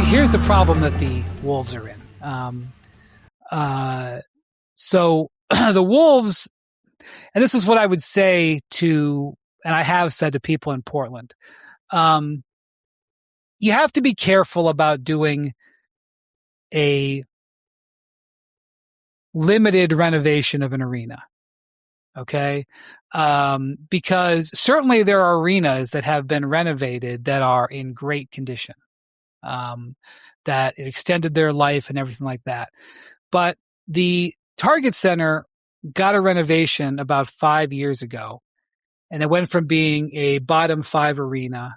here's the problem that the Wolves are in. So the Wolves, and this is what I would say to, and I have said to people in Portland, you have to be careful about doing a limited renovation of an arena. Okay. Because certainly there are arenas that have been renovated that are in great condition, that extended their life and everything like that. But the Target Center got a renovation about 5 years ago, and it went from being a bottom 5 arena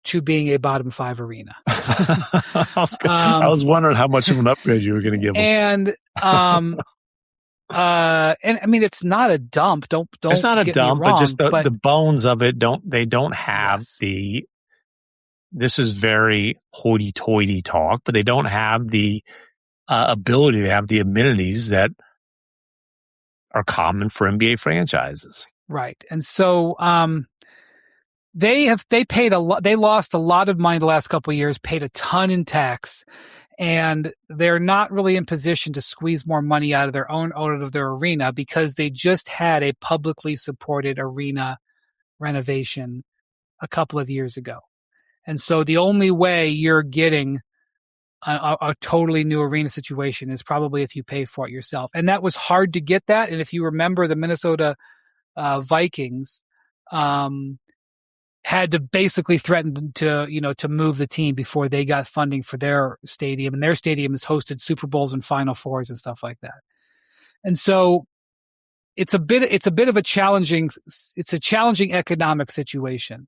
to being a bottom 5 arena. I was wondering how much of an upgrade you were going to give them. And I mean, it's not a dump. Don't. It's not a dump, but just the bones of it don't have yes. This is very hoity-toity talk, but they don't have the ability to have the amenities that are common for NBA franchises. Right. And so, they paid a lot. They lost a lot of money the last couple of years, paid a ton in tax, and they're not really in position to squeeze more money out of their arena because they just had a publicly supported arena renovation a couple of years ago. And so the only way you're getting a totally new arena situation is probably if you pay for it yourself. And that was hard to get that. And if you remember, the Minnesota Vikings had to basically threaten to move the team before they got funding for their stadium. And their stadium has hosted Super Bowls and Final Fours and stuff like that. And so it's a bit of a challenging economic situation.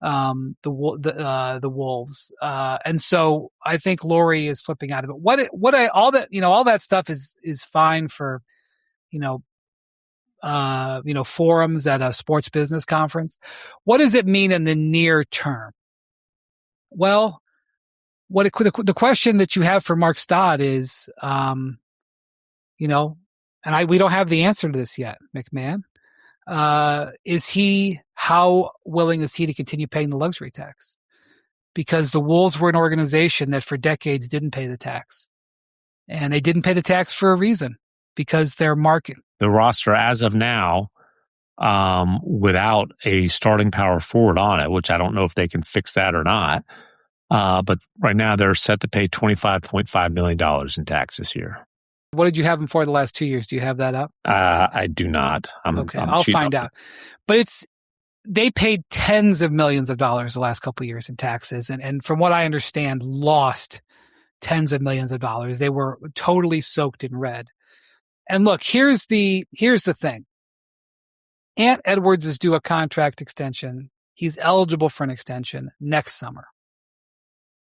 The Wolves. And so I think Laurie is flipping out of it. All that stuff is fine for, forums at a sports business conference. What does it mean in the near term? Well, the question that you have for Mark Stott is, we don't have the answer to this yet, MacMahon. How willing is he to continue paying the luxury tax? Because the Wolves were an organization that for decades didn't pay the tax. And they didn't pay the tax for a reason, because their market. The roster as of now, without a starting power forward on it, which I don't know if they can fix that or not. But right now they're set to pay $25.5 million in tax this year. What did you have them for the last 2 years? Do you have that up? I do not. I'll find out. But they paid tens of millions of dollars the last couple of years in taxes, and from what I understand, lost tens of millions of dollars. They were totally soaked in red. And look, here's the thing. Ant Edwards is due a contract extension. He's eligible for an extension next summer.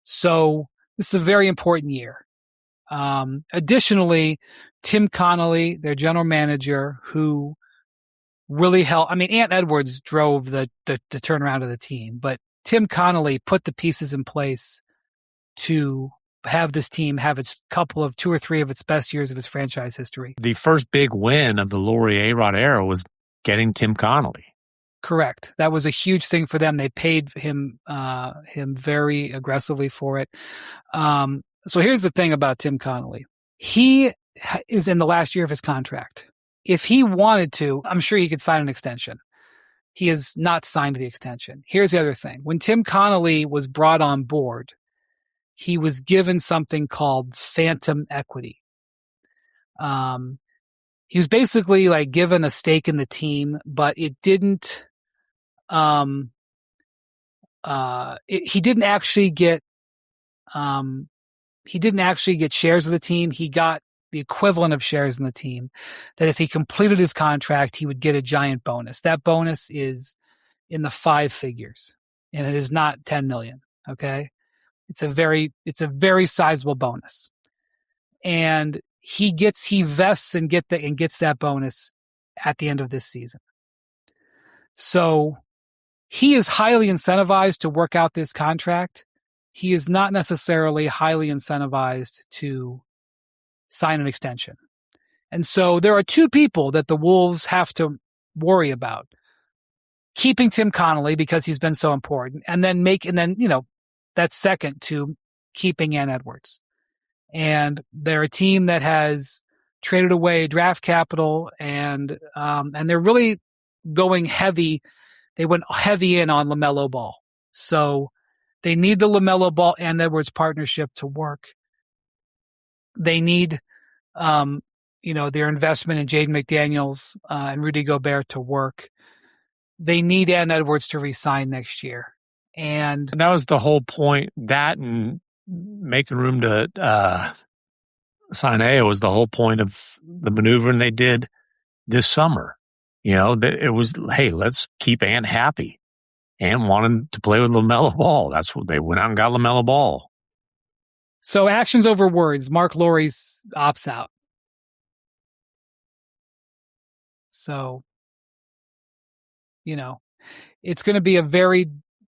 So this is a very important year. Additionally, Tim Connolly, their general manager, who really helped. I mean, Ant Edwards drove the turnaround of the team, but Tim Connolly put the pieces in place to have this team have its two or three of its best years of its franchise history. The first big win of the Laurie A-Rod era was getting Tim Connolly. Correct. That was a huge thing for them. They paid him very aggressively for it. So here's the thing about Tim Connolly. He is in the last year of his contract. If he wanted to, I'm sure he could sign an extension. He has not signed the extension. Here's the other thing. When Tim Connolly was brought on board, he was given something called phantom equity. He was basically like given a stake in the team, but it didn't. He didn't actually get. He didn't actually get shares of the team. He got the equivalent of shares in the team. That if he completed his contract, he would get a giant bonus. That bonus is in the 5 figures, and it is not 10 million. Okay. It's a very sizable bonus, and he vests and gets that bonus at the end of this season. So he is highly incentivized to work out this contract. He is not necessarily highly incentivized to sign an extension. And so there are two people that the Wolves have to worry about. Keeping Tim Connolly because he's been so important, and then that's second to keeping Ann Edwards. And they're a team that has traded away draft capital, and they're really going heavy. They went heavy in on LaMelo Ball. So they need the LaMelo Ball and Edwards partnership to work. They need, their investment in Jaden McDaniels and Rudy Gobert to work. They need Ann Edwards to resign next year. And that was the whole point. That and making room to sign A was the whole point of the maneuvering they did this summer. It was, hey, let's keep Ant happy. Ant wanted to play with LaMelo Ball. That's what they went out and got LaMelo Ball. So actions over words. Mark Lowry's opts out. So, it's going to be a very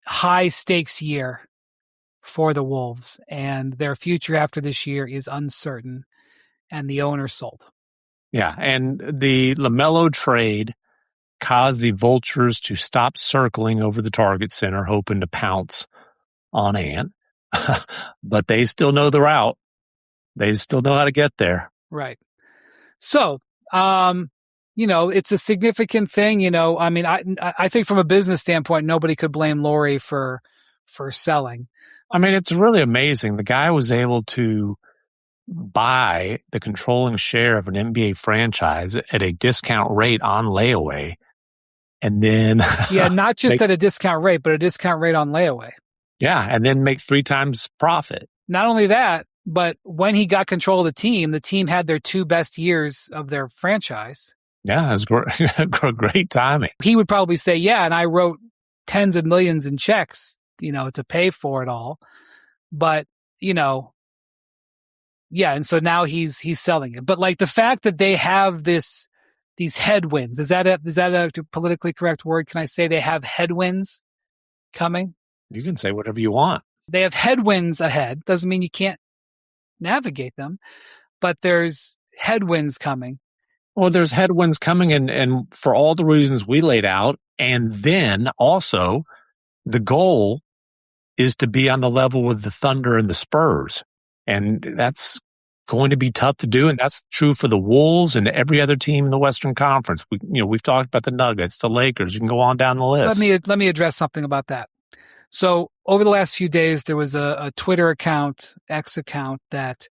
high stakes year for the Wolves, and their future after this year is uncertain, and the owner sold. Yeah, and the LaMelo trade caused the vultures to stop circling over the Target Center, hoping to pounce on Ant. But they still know the route. They still know how to get there. Right. So, it's a significant thing. I think from a business standpoint, nobody could blame Lowry for selling. I mean, it's really amazing. The guy was able to buy the controlling share of an NBA franchise at a discount rate on layaway. And then not just at a discount rate, but a discount rate on layaway. Yeah, and then make 3 times profit. Not only that, but when he got control of the team had their 2 best years of their franchise. Yeah, it was great timing. He would probably say, yeah, and I wrote tens of millions in checks, to pay for it all. But, and so now he's selling it. But like the fact that they have these headwinds, is that a politically correct word? Can I say they have headwinds coming? You can say whatever you want. They have headwinds ahead. Doesn't mean you can't navigate them, but there's headwinds coming. Well, there's headwinds coming, and for all the reasons we laid out. And then also the goal is to be on the level with the Thunder and the Spurs. And that's going to be tough to do. And that's true for the Wolves and every other team in the Western Conference. We've talked about the Nuggets, the Lakers. You can go on down the list. Let me address something about that. So over the last few days, there was a Twitter account, X account, that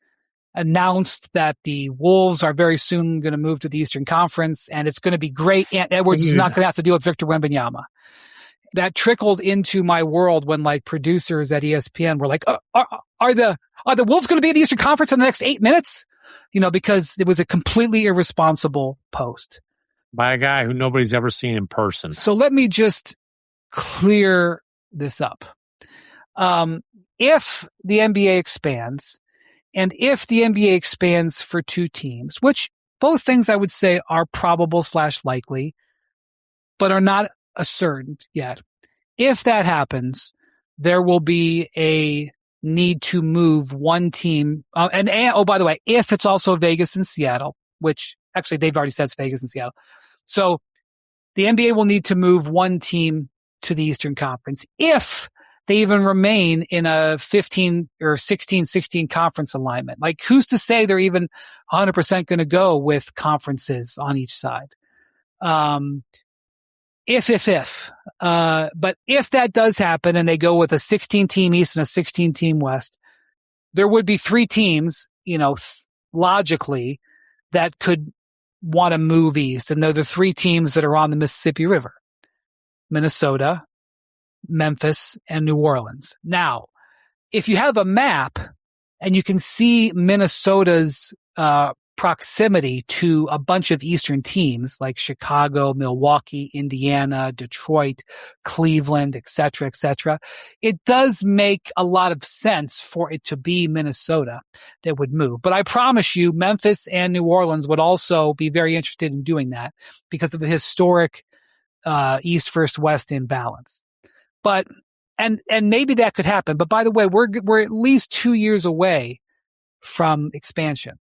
announced that the Wolves are very soon going to move to the Eastern Conference, and it's going to be great. Ant Edwards is not going to have to deal with Victor Wembanyama. That trickled into my world when producers at ESPN were like, are the Wolves going to be in the Eastern Conference in the next 8 minutes? Because it was a completely irresponsible post. By a guy who nobody's ever seen in person. So let me just clear this up. If the NBA expands, and if the NBA expands for 2 teams, which both things I would say are probable / likely, but are not ascertained yet. If that happens, there will be a need to move one team. And by the way, if it's also Vegas and Seattle, which actually they've already said it's Vegas and Seattle. So the NBA will need to move one team to the Eastern Conference if they even remain in a 15 or 16 conference alignment. Like, who's to say they're even 100% going to go with conferences on each side? But if that does happen and they go with a 16 team East and a 16 team West, there would be 3 teams, logically, that could want to move East. And they're the 3 teams that are on the Mississippi River: Minnesota, Memphis, and New Orleans. Now, if you have a map and you can see Minnesota's proximity to a bunch of Eastern teams like Chicago, Milwaukee, Indiana, Detroit, Cleveland, et cetera, it does make a lot of sense for it to be Minnesota that would move. But I promise you, Memphis and New Orleans would also be very interested in doing that because of the historic East versus West imbalance. But and maybe that could happen. But by the way, we're at least 2 years away from expansion.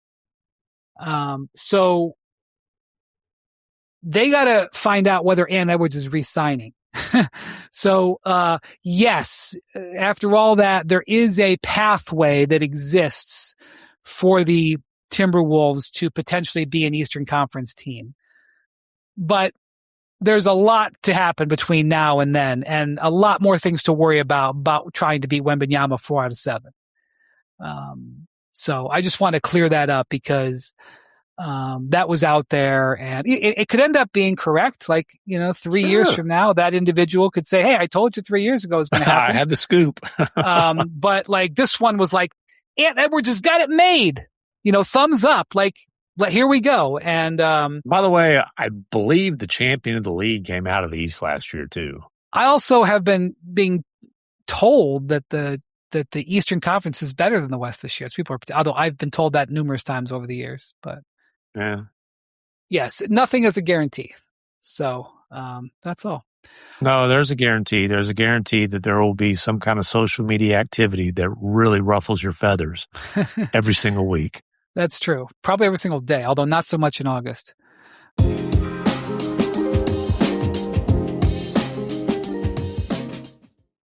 So they got to find out whether Ant Edwards is re-signing. So, yes, after all that, there is a pathway that exists for the Timberwolves to potentially be an Eastern Conference team. But there's a lot to happen between now and then, and a lot more things to worry about trying to beat Wembanyama 4 out of 7. So I just want to clear that up because that was out there, and it could end up being correct. Like, 3 years from now, that individual could say, "Hey, I told you 3 years ago it was going to happen." I had the scoop. But like this one was like, Ant Edwards just got it made. Thumbs up. Like, here we go. And by the way, I believe the champion of the league came out of the East last year too. I also have been being told that the Eastern Conference is better than the West this year. Although I've been told that numerous times over the years, but. Yeah. Yes, nothing is a guarantee. So that's all. No, there's a guarantee. There's a guarantee that there will be some kind of social media activity that really ruffles your feathers every single week. That's true. Probably every single day, although not so much in August.